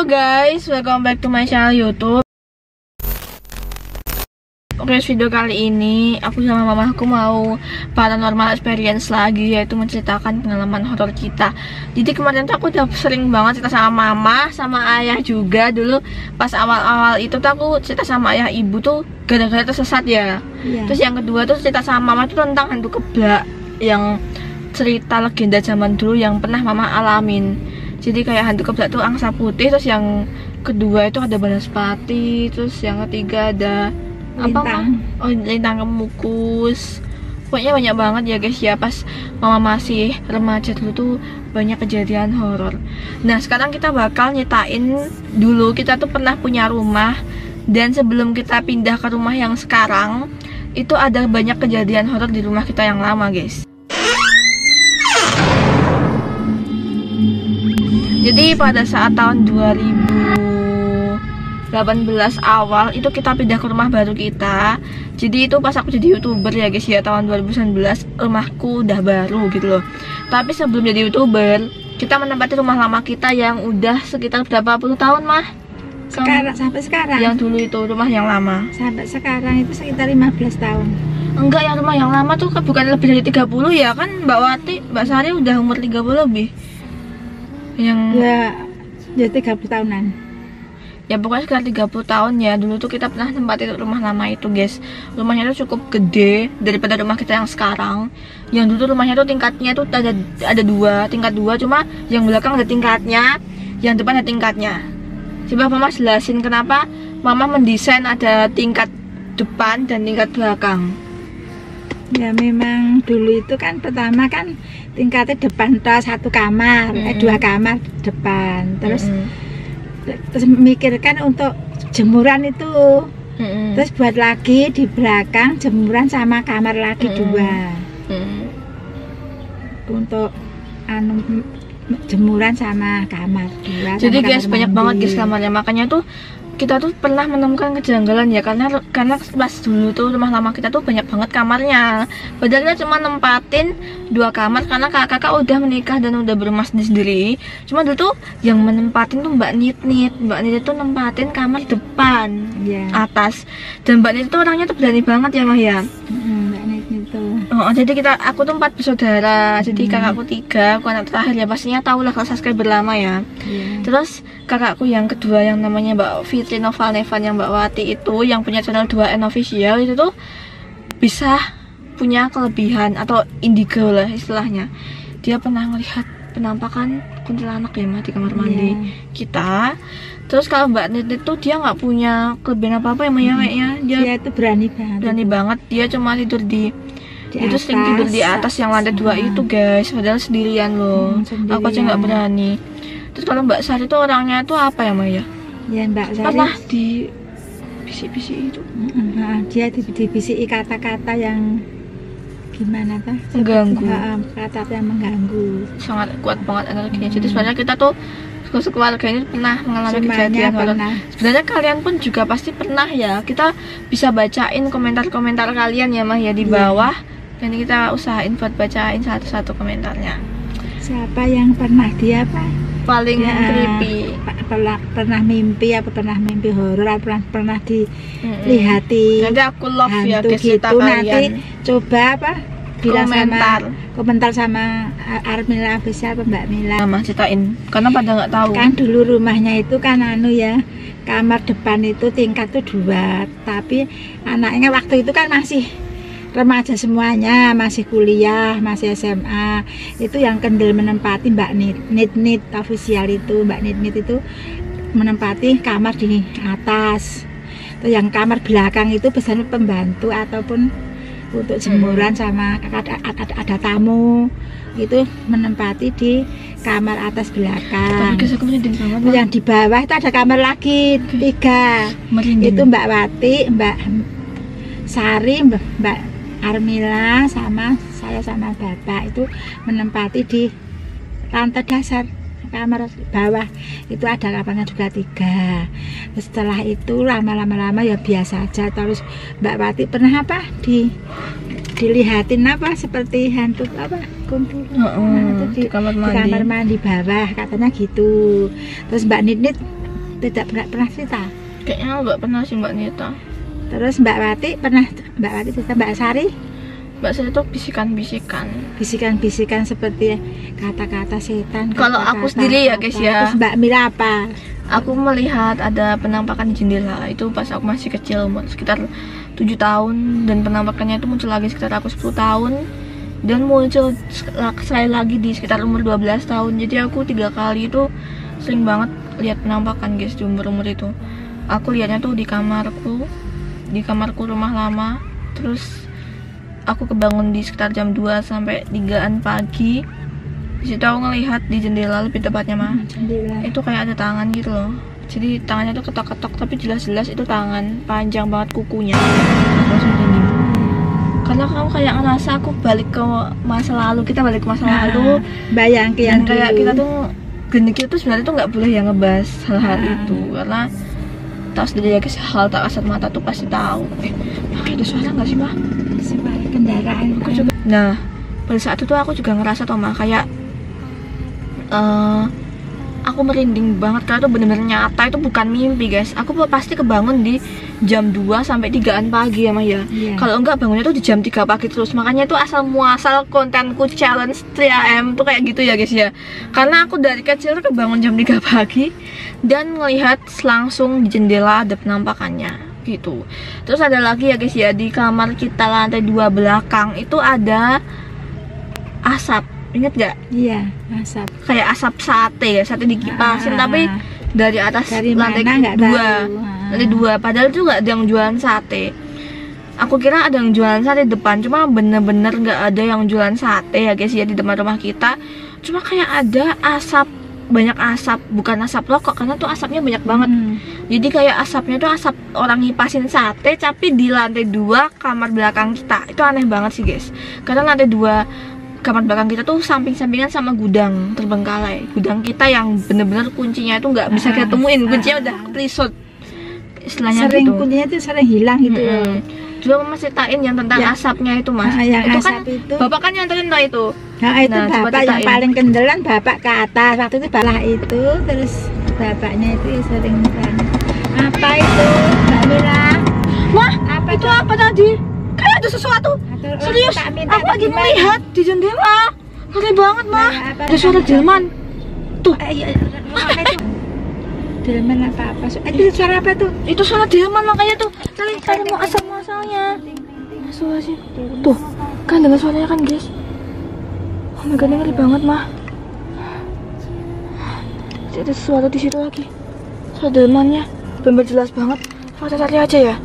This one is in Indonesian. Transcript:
Halo guys, welcome back to my channel YouTube. Oke, video kali ini aku sama mamaku mau paranormal experience lagi, yaitu menceritakan pengalaman horor kita. Jadi kemarin tuh aku udah sering banget cerita sama mama, sama ayah juga. Dulu pas awal-awal itu tuh aku cerita sama ayah ibu tuh gara-gara tersesat ya. Terus yang kedua tuh cerita sama mama tuh tentang hantu kebak, yang cerita legenda zaman dulu yang pernah mama alamin. Jadi kayak hantu kebak tuh angsa putih. Terus yang kedua itu ada banaspati. Terus yang ketiga ada lintang. Oh, lintang kemukus. Pokoknya banyak banget ya guys ya. Pas mama masih remaja dulu tuh banyak kejadian horor. Nah sekarang kita bakal nyetain dulu kita tuh pernah punya rumah, dan sebelum kita pindah ke rumah yang sekarang itu ada banyak kejadian horor di rumah kita yang lama guys. Jadi pada saat tahun 2018 awal itu kita pindah ke rumah baru kita. Jadi itu pas aku jadi YouTuber ya guys ya, tahun 2019 rumahku udah baru gitu loh. Tapi sebelum jadi YouTuber kita menempati rumah lama kita yang udah sekitar berapa puluh tahun mah? Sekarang sampai sekarang. Yang dulu itu rumah yang lama. Sampai sekarang itu sekitar 15 tahun. Enggak, yang rumah yang lama tuh bukan lebih dari 30 ya kan Mbak Wati, Mbak Sari udah umur 30 lebih. Yang ya 30 tahunan. Ya pokoknya sekitar 30 tahun ya. Dulu tuh kita pernah tempatin rumah lama itu guys. Rumahnya tuh cukup gede daripada rumah kita yang sekarang. Yang dulu rumahnya tuh tingkatnya tuh ada tingkat 2, cuma yang belakang ada tingkatnya, yang depan ada tingkatnya. Coba mama jelasin kenapa mama mendesain ada tingkat depan dan tingkat belakang. Ya memang dulu itu kan pertama kan tingkatnya depan satu kamar, 2 kamar depan. Terus terus memikirkan untuk jemuran itu. Terus buat lagi di belakang jemuran sama kamar lagi 2. Untuk jemuran sama kamar 2. Jadi guys banyak banget guys kamarnya, makanya tuh kita tuh pernah menemukan kejanggalan ya, karena pas dulu tuh rumah lama kita tuh banyak banget kamarnya. Padahal kita cuma nempatin 2 kamar karena kakak udah menikah dan udah berumah sendiri. Cuma dulu tuh yang menempatin tuh Mbak Nit itu nempatin kamar depan, atas. Dan Mbak Nit itu orangnya tuh berani banget ya Mah ya. Mbak Nit itu. Oh, jadi aku tuh 4 bersaudara. Jadi kakakku 3, aku anak terakhir ya, pastinya tahu lah kalau subscriber lama ya. Terus kakakku yang kedua yang namanya Mbak Fitri Noval Nevan, yang Mbak Wati itu yang punya channel 2N official, itu tuh bisa punya kelebihan atau indigo lah istilahnya. Dia pernah melihat penampakan kuntilanak ya Mah di kamar mandi kita. Terus kalau Mbak Nit itu dia nggak punya kelebihan apa-apa ya Mah ya, kayaknya dia itu berani banget. Dia cuma tidur di itu sering tidur di atas yang lantai 2 itu guys, padahal sendirian loh. Aku aja nggak berani. Terus kalau Mbak Sari itu orangnya tuh apa ya Maya? Ya Mbak Sari pernah di bisik-bisik itu. Dia dibisiki kata-kata yang gimana tuh? Mengganggu. Kata yang mengganggu. Sangat kuat banget energinya. Jadi sebenarnya kita tuh sekeluarga ini pernah mengalami kejadian horor. Sebenarnya kalian pun juga pasti pernah ya. Kita bisa bacain komentar-komentar kalian ya Mah ya di bawah. Dan kita usahain buat bacain satu-satu komentarnya. Siapa yang pernah dia paling creepy, pernah mimpi horor, pernah dilihati nanti aku love ya guys, gitu. Nanti coba bilang komentar sama Armila bisa Mbak Mila. Mama ceritain karena pada nggak tahu kan dulu rumahnya itu kan kamar depan itu tingkat tuh 2, tapi anaknya waktu itu kan masih remaja semuanya, masih kuliah, masih SMA. Itu yang kendel menempati Mbak Nit official itu. Mbak Nit itu menempati kamar di atas. Terus yang kamar belakang itu biasanya pembantu ataupun untuk jemuran sama ada tamu. Itu menempati di kamar atas belakang. Yang di bawah itu ada kamar lagi 3. Itu Mbak Wati, Mbak Sari, Mbak Armila sama saya sama bapak itu menempati di lantai dasar kamar bawah. Itu ada kamarnya juga 3. Setelah itu lama-lama ya biasa aja. Terus Mbak Wati pernah dilihatin seperti hantu kuntilanak di kamar mandi bawah katanya gitu. Terus Mbak Nit tidak pernah cerita. Kayaknya nggak pernah sih Mbak Nita. Terus Mbak Wati pernah, Mbak Wati cerita, Mbak Sari? Mbak saya tuh bisikan-bisikan. Bisikan-bisikan seperti kata-kata setan. Kalau aku sendiri ya guys ya. Terus Mbak Mira apa? Aku melihat ada penampakan di jendela itu pas aku masih kecil, umur sekitar 7 tahun, dan penampakannya itu muncul lagi sekitar aku 10 tahun dan muncul sekali lagi di sekitar umur 12 tahun. Jadi aku 3 kali itu sering banget lihat penampakan guys di umur-umur itu. Aku lihatnya tuh di kamarku rumah lama. Terus aku kebangun di sekitar jam 2 sampai 3-an pagi. Di situ aku ngelihat di jendela, lebih tepatnya mah. Jendela. Itu kayak ada tangan gitu loh. Jadi tangannya tuh ketok-ketok tapi jelas-jelas itu tangan, panjang banget kukunya. Langsung gini. Karena kamu kayak ngerasa aku balik ke masa lalu, kita balik ke masa lalu. Bayang ke yang Dan kayak dulu. kita tuh gini tuh sebenarnya tuh nggak boleh ya ngebahas hal-hal itu, karena tahu sendiri ya guys, hal tak kasat mata tuh pasti tahu. Ada suara nggak sih mah? Suara kendaraan. Aku juga. Nah pada saat itu aku juga ngerasa tuh mah kayak aku merinding banget karena itu bener-bener nyata, itu bukan mimpi guys. Aku pasti kebangun di jam 2 sampai 3-an pagi ya Maya. Iya. Kalau enggak bangunnya tuh di jam 3 pagi terus. Makanya itu asal muasal kontenku challenge 3am tuh kayak gitu ya guys ya. Karena aku dari kecil tuh kebangun jam 3 pagi dan ngelihat langsung di jendela ada penampakannya gitu. Terus ada lagi ya guys ya, di kamar kita lantai 2 belakang itu ada asap. Ingat gak? Iya, asap. Kayak asap sate ya, sate dikipasin tapi dari atas Dari lantai mana nggak 2. tahu. Lantai 2, padahal itu nggak ada yang jualan sate. Aku kira ada yang jualan sate di depan, cuma bener-bener nggak ada yang jualan sate ya guys ya di depan rumah kita. Cuma kayak ada asap, banyak asap, bukan asap rokok karena tuh asapnya banyak banget. Jadi kayak asapnya tuh asap orang ngipasin sate tapi di lantai 2 kamar belakang kita. Itu aneh banget sih guys. Karena lantai 2 kamar belakang kita tuh samping-sampingan sama gudang terbengkalai. Gudang kita yang bener-bener kuncinya itu nggak bisa kita temuin, kuncinya udah kepelisut. Istilahnya Sering gitu. kuncinya tuh sering hilang gitu. Juga mama ceritain yang tentang Ya. asapnya itu mas. Yang Itu asap kan itu. bapak kan nyanterin tau itu. Nah itu Nah, coba bapak yang ceritain. paling kendelan, bapak ke atas. Waktu itu balah itu, terus bapaknya itu sering kan. Apa itu Mbak Mira? Wah, Apa itu apa tadi? Kayak ada sesuatu. Serius, tak minta aku lagi gimana? melihat di jendela. Ngeri banget mah. Nah, apa- Ada suara delman. Tuh, Iya, apa itu? Delman apa-apa? Itu suara apa tuh? itu suara delman makanya tuh. Cari mau asal muasalnya. Suara sih. Tuh, kan dengar suaranya kan guys. Oh my god, ini ngeri banget mah. Ada sesuatu di situ lagi. Suara delmannya, bener jelas banget. Kita cari aja ya.